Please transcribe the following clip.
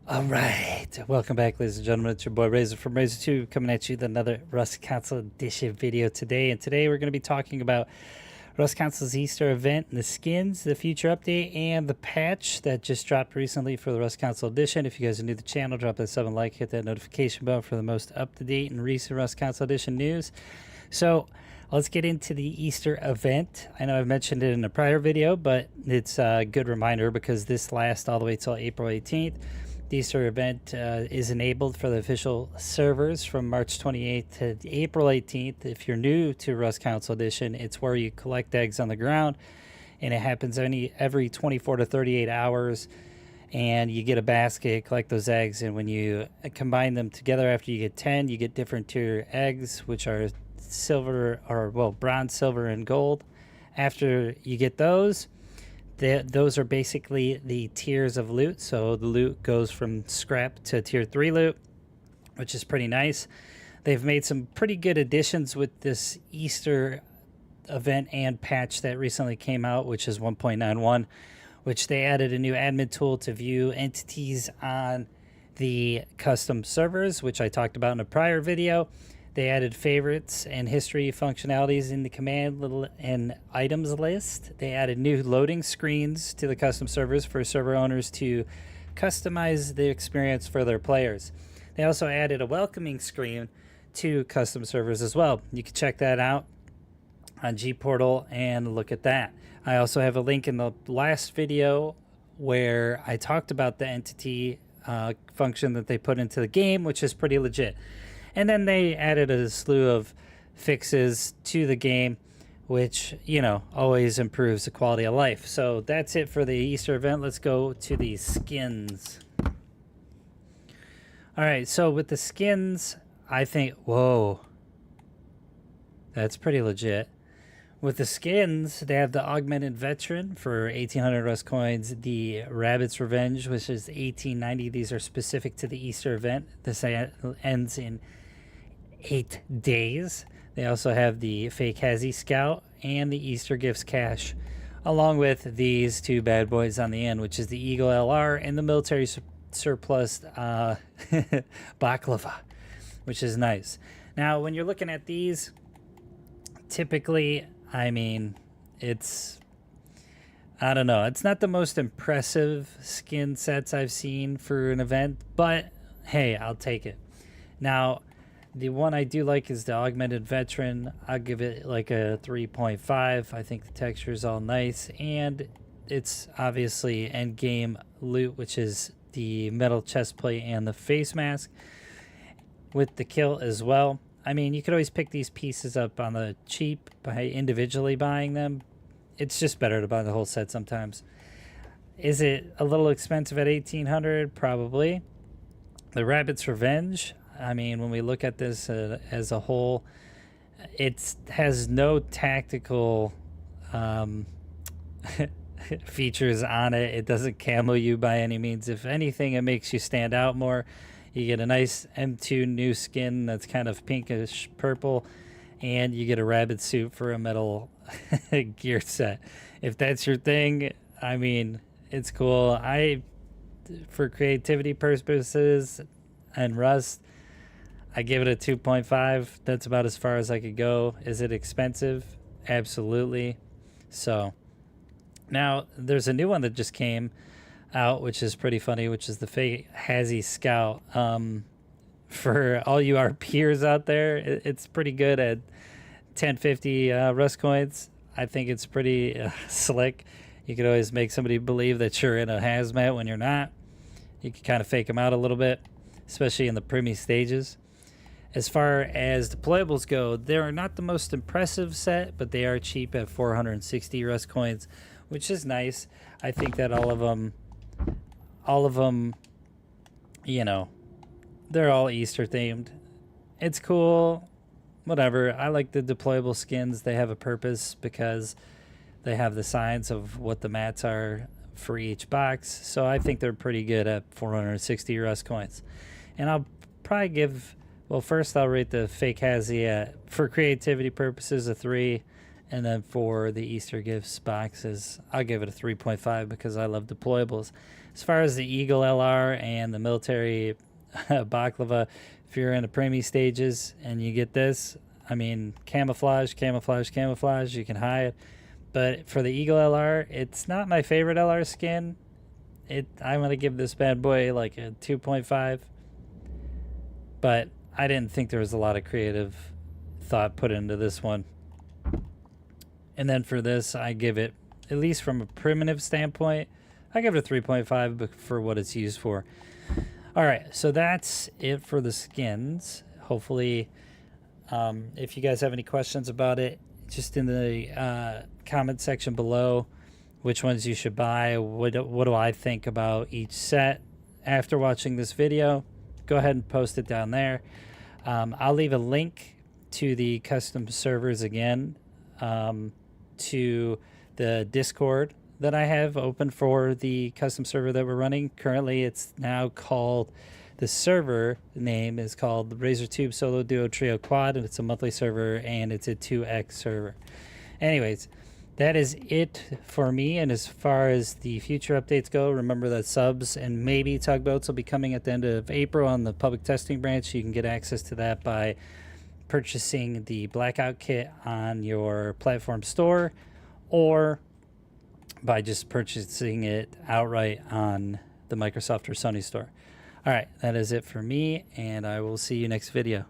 All right, welcome back, ladies and gentlemen. It's your boy Razor from Razor2 coming at you with another Rust Council Edition video today. And today we're going to be talking about Rust Council's Easter event, the skins, the future update, and the patch that just dropped recently for the Rust Council Edition. If you guys are new to the channel, drop that sub and like, hit that notification bell for the most up-to-date and recent Rust Council Edition news. So let's get into the Easter event. I know I've mentioned it in a prior video, but it's a good reminder because this lasts all the way till April 18th. The Easter event is enabled for the official servers from March 28th to April 18th. If you're new to Rust Council Edition, it's where you collect eggs on the ground, and it happens every 24 to 38 hours. And you get a basket, collect those eggs, and when you combine them together after you get 10, you get different tier eggs, which are silver, or well, bronze, silver, and gold. After you get those, those are basically the tiers of loot. So the loot goes from scrap to tier 3 loot, which is pretty nice. They've made some pretty good additions with this Easter event and patch that recently came out, which is 1.91, which they added a new admin tool to view entities on the custom servers, which I talked about in a prior video. They added favorites and history functionalities in the command and items list. They added new loading screens to the custom servers for server owners to customize the experience for their players. They also added a welcoming screen to custom servers as well. You can check that out on G-Portal and look at that. I also have a link in the last video where I talked about the entity function that they put into the game, which is pretty legit. And then they added a slew of fixes to the game, which, you know, always improves the quality of life. So that's it for the Easter event. Let's go to the skins. All right, so with the skins, I think, whoa, that's pretty legit. With the skins, they have the Augmented Veteran for 1,800 Rust coins, the Rabbit's Revenge, which is 1,890. These are specific to the Easter event. This ends in 8 days. They also have the Fake Hazy Scout and the Easter Gifts Cache, along with these two bad boys on the end, which is the Eagle LR and the Military Surplus Baklava, which is nice. Now, when you're looking at these, typically, I mean, it's, I don't know, it's not the most impressive skin sets I've seen for an event, but hey, I'll take it. Now, the one I do like is the Augmented Veteran. I'll give it like a 3.5. I think the texture is all nice, and it's obviously end game loot, which is the metal chest plate and the face mask with the kilt as well. I mean, you could always pick these pieces up on the cheap by individually buying them. It's just better to buy the whole set sometimes. Is it a little expensive at 1,800? Probably. The Rabbit's Revenge, I mean, when we look at this as a whole, it has no tactical features on it. It doesn't camo you by any means. If anything, it makes you stand out more. You get a nice M2 new skin that's kind of pinkish purple, and you get a rabbit suit for a metal gear set. If that's your thing, I mean, it's cool. For creativity purposes and Rust, I give it a 2.5. That's about as far as I could go. Is it expensive? Absolutely. So now there's a new one that just came out, which is pretty funny, which is the Fake Hazy Scout. For all you our peers out there, it's pretty good at 1050 Rust coins. I think it's pretty slick. You could always make somebody believe that you're in a hazmat when you're not. You can kind of fake them out a little bit, especially in the preemie stages. As far as deployables go, they're not the most impressive set, but they are cheap at 460 Rust coins, which is nice. I think that all of them, you know, they're all Easter themed. It's cool, whatever. I like the deployable skins. They have a purpose because they have the signs of what the mats are for each box. So I think they're pretty good at 460 Rust coins. And I'll probably give, well, first I'll rate the Fake Hazy for creativity purposes a 3, And then for the Easter gifts boxes, I'll give it a 3.5 because I love deployables. As far as the Eagle LR and the military baklava, if you're in the preemie stages and you get this, I mean, camouflage, camouflage, camouflage, you can hide. But for the Eagle LR, it's not my favorite LR skin. I'm going to give this bad boy like a 2.5. But I didn't think there was a lot of creative thought put into this one. And then for this, I give it, at least from a primitive standpoint, I give it a 3.5 for what it's used for. All right, so that's it for the skins. Hopefully, if you guys have any questions about it, just in the comment section below, which ones you should buy, what do I think about each set after watching this video, go ahead and post it down there. I'll leave a link to the custom servers again, to the Discord that I have open for the custom server that we're running. Currently, it's now called, the server name is called the RazorTube Solo Duo Trio Quad, and it's a monthly server, and it's a 2x server. Anyways, that is it for me. And as far as the future updates go, remember that subs and maybe tugboats will be coming at the end of April on the public testing branch. You can get access to that by purchasing the Blackout kit on your platform store, or by just purchasing it outright on the Microsoft or Sony store. All right, that is it for me, and I will see you next video.